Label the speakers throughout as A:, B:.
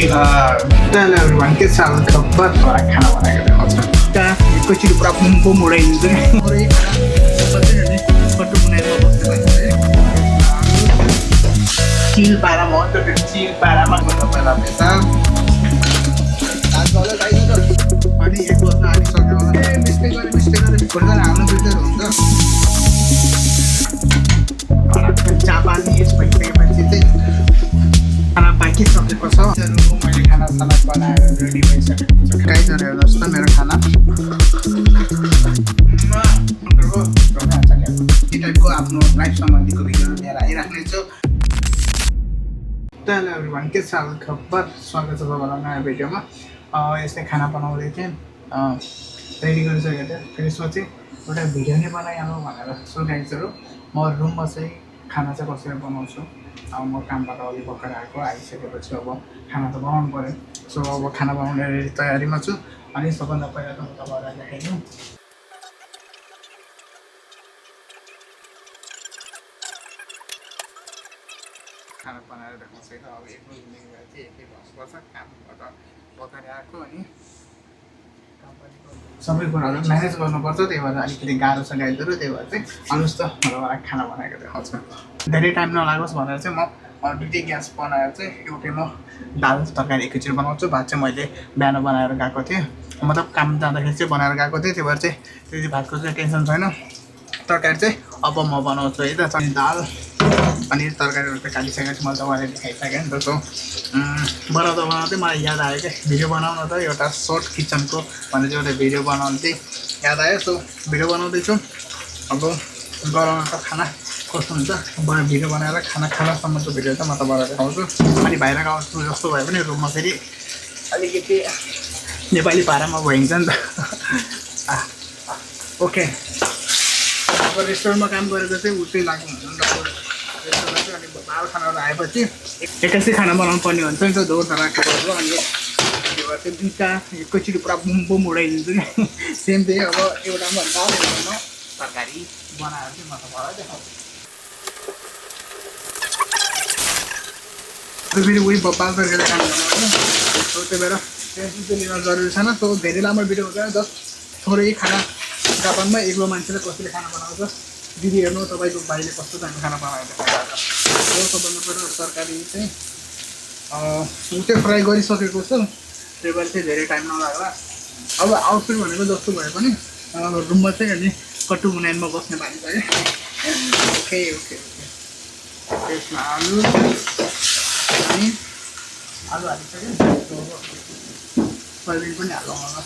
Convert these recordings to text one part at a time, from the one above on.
A: Hello everyone, के साथ खबर थोड़ा खाना बनाएगा देखाउँछु त्यहाँ एकैचोटि पुरा बुम उडाइदिन्छ कि अरे खाना सबै नि कट्टु बनाएर बस्ने भन्छ चिल पारामा हो त त्यो चिल पारामा गर्नु पर्ला पैसा आज गले गाइस अनि एक बज्न आइसक्यो मिस्टेक गरे कोही हाल्नु बिर्सेर हुन्छ चापानी यसपछि चाहिँ खाना पाकिसकेको छ मैले खाना बनाएर रेडी भइसकेको छ गाइजहरु हेर्नुहोस् त मेरो खाना यी टाइपको आफ्नो लाइफ सम्बन्धीको भिडियोहरू लिएर आइराख्ने छु हेलो एभ्रिवान के छ खबर स्वागत छ तपाईँलाई नयाँ भिडियोमा यस्तै खाना बनाउँदै थिएँ रेडी गरिसकेको थिएँ फेरि सोचेँ एउटा भिडियो नै बनाइहालौँ भनेर सो गाइजहरु म रुममा चाहिँ खाना चाहिँ कसरी बनाउँछु अब म कामबाट अलि भर्खर आइसकेपछि अब खाना त बनाउनु पर्यो सो अब खाना बनाउने तयारीमा छु अनि सबभन्दा पहिला त म तपाईँलाई देखाइदिउँ खाना बनाएर देखाउँछु अब एक बजीदेखि चाहिँ एकै बस्नुपर्छ कामबाट भर्खर आएको अनि सबै कुराहरू म्यानेज गर्नुपर्छ त्यही भएर अलिकति गाह्रो छ गाइजहरु त्यही भएर चाहिँ आउनुहोस् त मलाई खाना बनाएको देखाउँछु धेरै टाइम नलागोस् भनेर चाहिँ म दुईटै ग्यास बनाएर चाहिँ एउटै म दाल तरकारी एकैचोटि बनाउँछु भात चाहिँ मैले बिहान बनाएर गएको थिएँ मतलब काम जाँदाखेरि चाहिँ बनाएर गएको थिएँ त्यही भएर चाहिँ त्यति भातको चाहिँ टेन्सन छैन तरकारी चाहिँ अब म बनाउँछु है त अनि दाल अनि तरकारीहरू चाहिँ काटिसकेपछि मैले तपाईँलाई देखाइसकेँ नि त सो बनाउँदा मलाई याद आयो क्या भिडियो बनाउन त एउटा सर्ट किचनको भनेर चाहिँ एउटा भिडियो बनाउनु चाहिँ याद आयो सो भिडियो बनाउँदैछु अब गराउन त खाना कस्तो हुन्छ भिडियो बनाएर खानासम्मको भिडियो चाहिँ म तपाईँलाई देखाउँछु अनि बाहिर गाउँछु जस्तो भए पनि रुममा फेरि अलिकति नेपाली पारामा भइन्छ नि त ओके अब रेस्टुरेन्टमा काम गरेको चाहिँ उतै लाग्नु हुन्छ नि त रेस्टुरेन्टमा चाहिँ अनि बाल खानाहरू आएपछि एक्कासी खाना बनाउनु पर्ने हुन्छ नि त दोहोर धराको गर्छु अनि त्यो भएर चाहिँ दुईवटा एकैचोटि पुरा बुम उडाइदिन्छु कि सेम त्यही अब एउटामा दाल एउटामा तरकारी बनाएर चाहिँ म तपाईँलाई देखाउँछु फेरि उही बाल तरकारी काम बनाउँछु त्यही भएर टेन्सन चाहिँ लिन जरुरी छैन सो धेरै लामो भिडियो हुँदैन जस्ट थोरै खाना जापानमा एक्लो मान्छेले कसरी खाना बनाउँछ दिदी हेर्नु तपाईँको भाइले कस्तो दामी खाना बनाएर देखाउँछ सबभन्दा पहिला तरकारी चाहिँ उतै फ्राई गरिसकेको छु त्यही भएर चाहिँ धेरै टाइम नलाग्ला अब आउटफिट भनेको जस्तो भए पनि रुममा चाहिँ अनि कट्टु मुनाइनमा बस्ने बानी छ है ओके त्यसमा आलु अनि आलु हालिसक्यो सोयाबिन पनि हाल्नु होला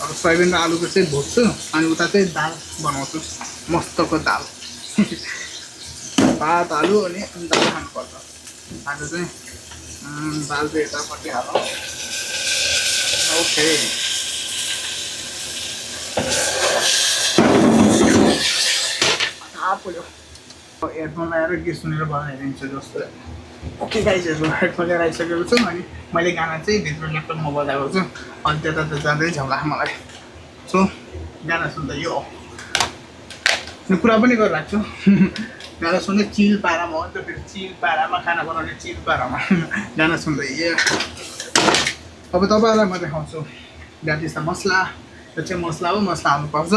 A: अब सोयाबिन र आलुको चाहिँ भुट्छु अनि उता चाहिँ दाल बनाउँछु मस्तको दाल भात आलु अनि दाल खानुपर्छ आज चाहिँ दाल चाहिँ यतापट्टि हालौँ ओके हेडफोन लगाएर गीत सुनेर बनाइदिन्छु जस्तो ओके गाइजहरु हेडफोन लिएर आइसकेको छु अनि मैले गाना चाहिँ भित्र ल्यापटपमा बजाएको छु अनि त्यता त जाँदै झ्याउला मलाई सो गाना सुन्दा यो कुरा पनि गरिरहेको छु गाना सुन्दै चिल पारामा हो नि त फेरि चिल पारामा खाना बनाउने चिल पारामा गाना सुन्दै अब तपाईँहरूलाई म देखाउँछु द्याट इज द मसला यो चाहिँ मसला हो मसला हाल्नुपर्छ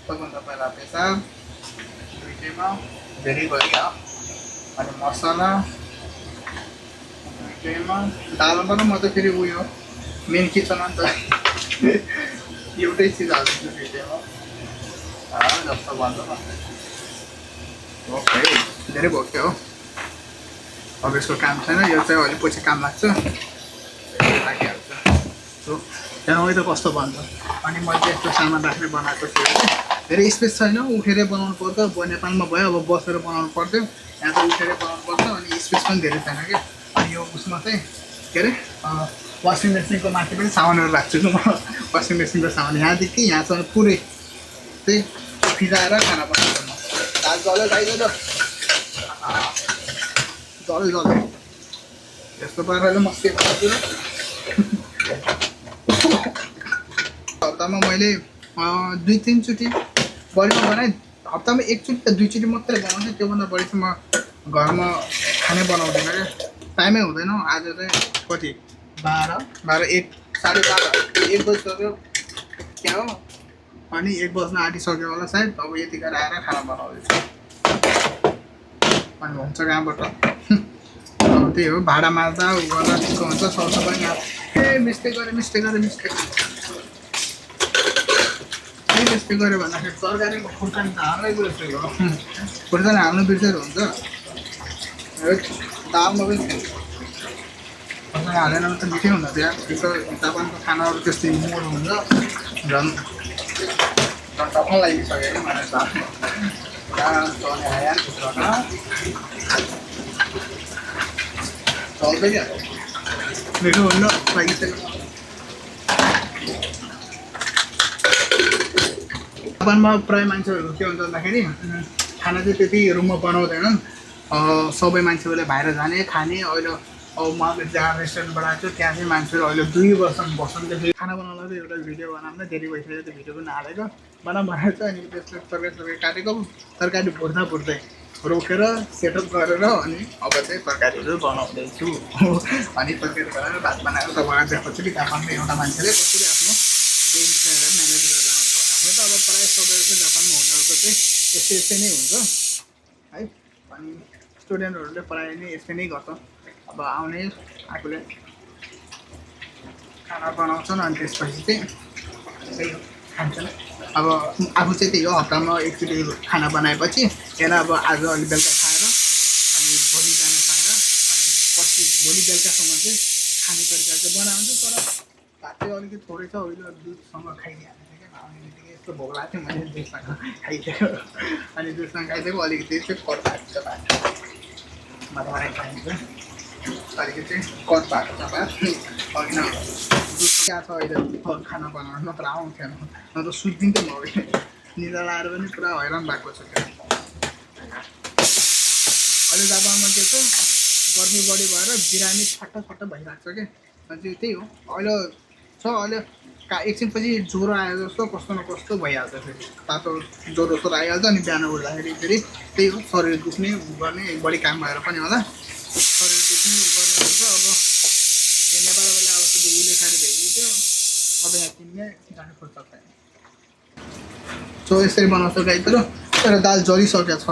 A: सबभन्दा पहिला पैसा दुईटैमा धेरै गरियो अनि मसला दुईटैमा दालमा पनि म त फेरि उयो मेन किचन अन्त एउटै चिज हालिदिन्छु दुईटैमा जस्तो भन्छ न ओके धेरै भोग्यो हो अब यसको काम छैन यो चाहिँ अहिले पछि काम लाग्छ लागिहाल्छ सो त्यहाँ त कस्तो भन्छ अनि मैले यस्तो सामान राख्ने बनाएको छु धेरै स्पेस छैन उठेरै बनाउनु पर्छ नेपालमा भयो अब बसेर बनाउनु पर्थ्यो यहाँ चाहिँ उठेरै बनाउनु पर्छ अनि स्पेस पनि धेरै छैन क्या अनि यो उसमा चाहिँ के अरे वासिङ मेसिनको माथि पनि सामानहरू राख्छु म वासिङ मेसिनको सामान यहाँदेखि यहाँसम्म पुरै चाहिँ फिजाएर खाना बनाउँछु म दाल जल्यो गाइजहरु जल्यो यस्तो पाराले मस्ती बनाउँछु हप्तामा मैले 2-3 चोटि बढीमा बनाएँ हप्तामा एकचोटि या दुईचोटि मात्रै बनाउँछु त्योभन्दा बढी चाहिँ म घरमा खानै बनाउँदैन क्या टाइमै हुँदैन आज चाहिँ कति 1 साढे 12 1 बजिसक्यो क्या हो अनि 1 बज्न आँटिसक्यो होला सायद अब यतिखेर आएर खाना बनाउँदैछु अनि हुन्छ कहाँबाट अब त्यही हो भाडा मार्दा उ गर्दा त्यसको हुन्छ सरसफाइ ए मिस्टेक गऱ्यो भन्दाखेरि तरकारीको खुर्सानी त हाल्नै बिर्सेको खुर्सानी हाल्नु बिर्सेर हुन्छ दालमा पनि खुर्सानी हालेन भने त मिठै हुँदैन त्यहाँ जापानको खानाहरू त्यस्तै मोडो हुन्छ झन् टक्क लागिसक्यो कि मलाई चल्दै क्या मिठो हुन्न लागिसक्यो जापानमा प्रायः मान्छेहरू के हुन्छ भन्दाखेरि खाना चाहिँ त्यति रुममा बनाउँदैनन् सबै मान्छेहरूले बाहिर जाने खाने अहिले अब मैले जहाँ रेस्टुरेन्टबाट आएको छु त्यहाँ चाहिँ मान्छेहरू अहिले 2 वर्षसम्म बस्छन् खाना बनाउँदा चाहिँ एउटा भिडियो बनाउँदा धेरै भइसक्यो त्यो भिडियो पनि हालेको बनाएको अनि त्यसले तरकारी काटेको तरकारी भुट्दै रोकेर सेटअप गरेर अनि अब चाहिँ तरकारीहरू बनाउँदैछु अनि तरकारी बनाएर भात बनाएर तपाईँलाई देखाउँछु कि जापानमा एउटा मान्छेले कसरी आफ्नो म्यानेज गरेर आउँछ भने त अब प्रायः सबैको जापानमा हुनेहरूको चाहिँ यस्तै नै हुन्छ है अनि स्टुडेन्टहरूले प्रायः नै यस्तै नै गर्छ अब आउने आफूले खाना बनाउँछन् अनि त्यसपछि चाहिँ त्यही हो खान्छन् अब आफू चाहिँ त्यही हो हप्तामा एकचोटि खाना बनाएपछि यसलाई अब आज अलि बेलुका खाएर अनि भोलि बिहान खाएर अनि पछि भोलि बेलुकासम्म चाहिँ खाने तरिका चाहिँ बनाउँछु तर भात चाहिँ अलिकति थोरै छ अहिले दुधसँग खाइदिइहाल्छ क्या आउने बित्तिकै यस्तो भोक लाग्थ्यो मैले दुधसँग खाइदिएको अनि दुधसँग खाइदिएको अलिकति चाहिँ कट भएको छ भात मलाई खाइदिन्छ अलिकति कट भएको छ भात होइन दुध क्या छ अहिले खाना बनाउनु नत्र आउँथेन नत्र सुत्दिन्थ्यो म निद्रा लाएर पनि पुरा हैरान भएको छु क्या अहिले जापानमा के छ गर्मी बढी भएर बिरामी छट्ट भइरहेको छ क्या अनि त्यही हो अहिले छ अहिले एकछिनपछि ज्वरो आयो जस्तो कस्तो न कस्तो भइहाल्छ फेरि तातो ज्वरो सोरो आइहाल्छ अनि बिहान उठ्दाखेरि फेरि त्यही हो शरीर दुख्ने गर्ने बढी काम भएर पनि होला शरीर दुख्ने गर्ने हुन्छ अब यो नेपालबाट अब उसले खाएर भइदियो अब यहाँ किन्ने जानु खोज्छ सो यसरी बनाउँछ गाई तर दाल जलिसकेको छ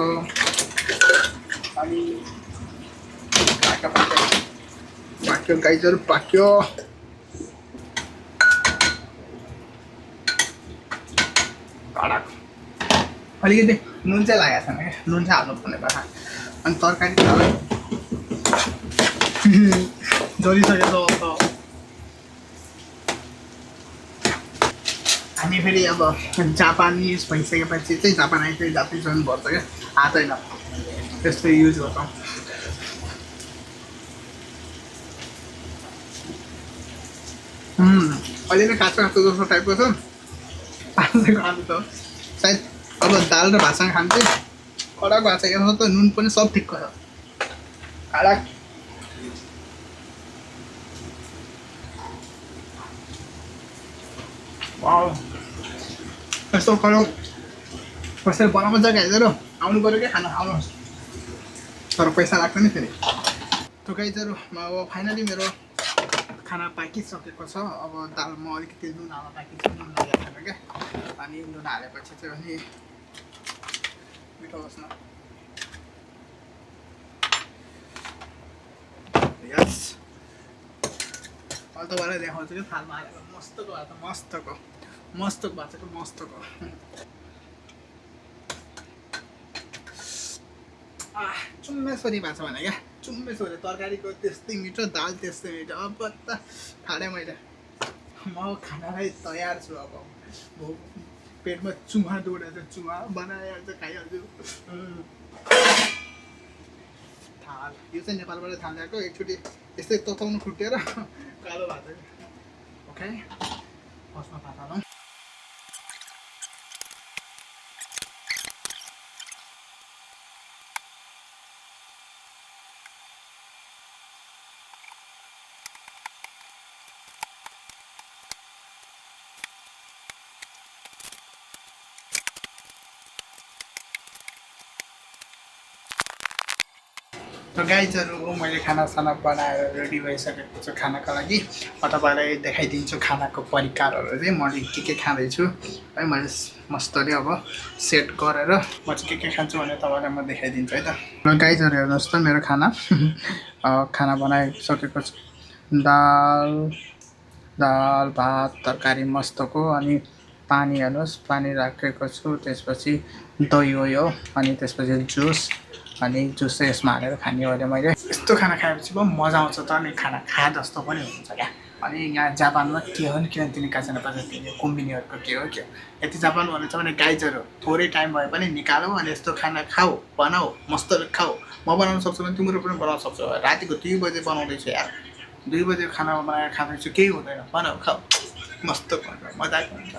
A: अनि पाक्यो गाईहरू पाक्यो अलिकति नुन चाहिँ लागेको छैन क्या नुन चाहिँ हाल्नुपर्ने भयो अनि तरकारी जलिसकेको छ हामी फेरि अब जापानिज भइसकेपछि चाहिँ जापान आइसकेपछि जापानिज गर्नुपर्छ क्या आउँदैन त्यस्तो युज गर्छौँ अहिले नै काँचो जस्तो टाइपको छ आलु त सायद अब दाल र भातसँग खानु चाहिँ कडा भएको छ यहाँ त नुन पनि सब ठिकको छ खाडा यस्तो करो कसरी बनाउनु छ गाइजहरू आउनु पऱ्यो क्या खाना आउनुहोस् तर पैसा लाग्छ नि फेरि त्यो गाइजहरू अब फाइनली मेरो खाना पाकिसकेको छ अब दालमा अलिकति नुन हाल्न बाँकी छ नुन लगाएको छैन क्या अनि नुन हालेपछि चाहिँ अनि मिठो होस् न यस अहिले तपाईँलाई देखाउँछु कि थालमा हालेको मस्तको भएको छ मस्तको भएको छ मस्तको चुम्मेश्वरी भएको छ भने क्या चुम्मेश्वरी तरकारीको त्यस्तै मिठो दाल त्यस्तै मिठो अब त खाँदै मैले म खानालाई तयार छु अब पेटमा चुहा दौडेर चुहा बनाइहाल्छ खाइहाल्छु थाल यो चाहिँ नेपालबाट थाल ल्याएको एकचोटि यस्तै तताउनु खुट्टेर कालो भएको छ ओके फर्स्टमा भात हालौँ र गाइजहरू मैले खानासाना बनाएर रेडी भइसकेको छु खानाको लागि। म तपाईँलाई देखाइदिन्छु खानाको परिकारहरू चाहिँ मैले के खाँदैछु है। मैले मस्तले अब सेट गरेर म चाहिँ के खान्छु भने तपाईँलाई म देखाइदिन्छु है त। र गाइजहरू हेर्नुहोस् त मेरो खाना खाना बनाइसकेको छु। दाल भात तरकारी मस्तको, अनि पानी हेर्नुहोस् पानी राखेको छु, त्यसपछि दही हो, अनि त्यसपछि जुस, अनि जुस चाहिँ यसमा हालेर खाने हो। अहिले मैले यस्तो खाना खाएपछि पो मजा आउँछ त नि, खाना खाए जस्तो पनि हुन्छ क्या। अनि यहाँ जापानमा के हो नि किन तिनी काजना तिनी कुम्बिनीहरूको के हो यति जापान भन्नु छ भने गाइजहरू थोरै टाइम भए पनि निकालौ अनि यस्तो खाना खाऊ, बनाऊ, मस्तले खाऊ। म बनाउनु सक्छु भने तिम्रो पनि बनाउन सक्छौ। रातिको 2 बजे बनाउँदैछु यार, 2 बजे खाना बनाएर खाँदैछु, केही हुँदैन, बनाऊ खाऊ, मस्त मजाको हुन्छ।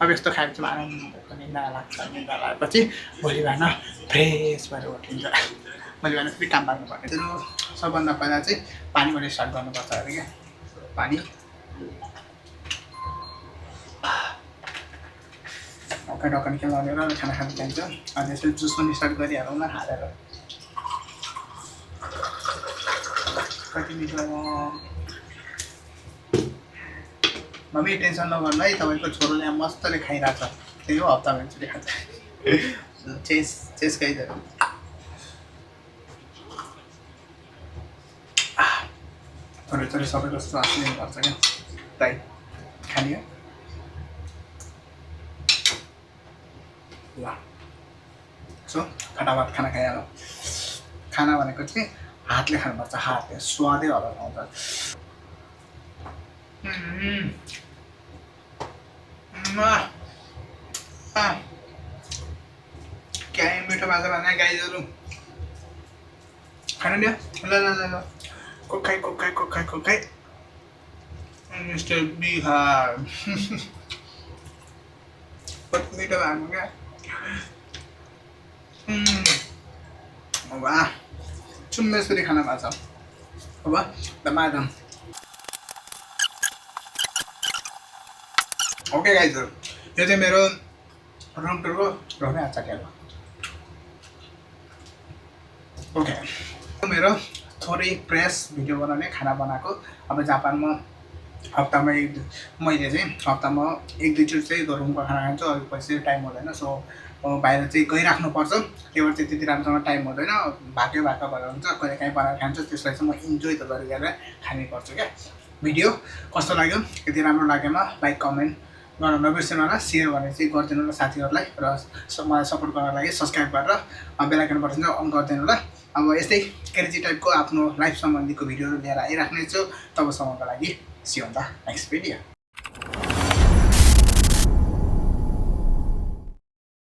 A: अब यस्तो खाएपछि आनन्दको निद्रा लाग्छ। निद्रा लागेपछि भोलि बिहान फ्रेस भएर उठिन्छ। भोलि बिहान फेरि काम लाग्नुपर्ने। सबभन्दा पहिला चाहिँ पानीबाट स्टार्ट गर्नुपर्छ अरे क्या। पानी ढक्कन के लगाएर खाना खानु चाहिन्छ। अनि त्यसपछि जुस पनि स्टार्ट गरिहालौँ न हालेर। कति मिठो मम्मी टेन्सन नगर्नु है, तपाईँको छोरोले यहाँ मस्तले खाइरहेको छ। त्यही हो हप्ता भएपछि खान्छ। चेस खाइदियो थोरै सबैको स्वाद लिनुपर्छ क्या, राइट खाने हो। ल सो फटाफट खाना खाइहालौँ। खाना भनेको चाहिँ हातले खानुपर्छ, हातले स्वादै अलग आउँछ। क्या मिठो भएको छ भने गाइजहरू खानु दियो। ल कोखाइ मिस्टर बिहार कति मिठो भएको क्या। वाह चुम्मेसरी खाना भएको छ। अब धमाधम। ओके गाइजहरू यो चाहिँ मेरो रुम टुरको रोमै हात चाट्यो। ओके मेरो थोरै प्रेस भिडियो बनाउने खाना बनाएको। अब जापानमा हप्तामा मैले चाहिँ हप्तामा 1-2 चोटि चाहिँ रुमको खाना खान्छु। अब पछि टाइम हुँदैन, सो बाहिर चाहिँ गइराख्नुपर्छ। त्यही भएर चाहिँ त्यति राम्रोसँग टाइम हुँदैन, भाग्यो भएर हुन्छ। कहिले काहीँ बनाएर खान्छु, त्यसलाई चाहिँ म इन्जोय त गरेर खाने गर्छु क्या। भिडियो कस्तो लाग्यो, यदि राम्रो लागेमा लाइक कमेन्ट गर्न नबिर्सिनु होला। सेयर भने चाहिँ गरिदिनु होला साथीहरूलाई, र मलाई सपोर्ट गर्नको लागि सब्सक्राइब गरेर बेल आइकन बटन चाहिँ अन गरिदिनु होला। अब यस्तै क्रेजी टाइपको आफ्नो लाइफ सम्बन्धीको भिडियोहरू लिएर आइराख्नेछु। तबसम्मको लागि see you on the next video.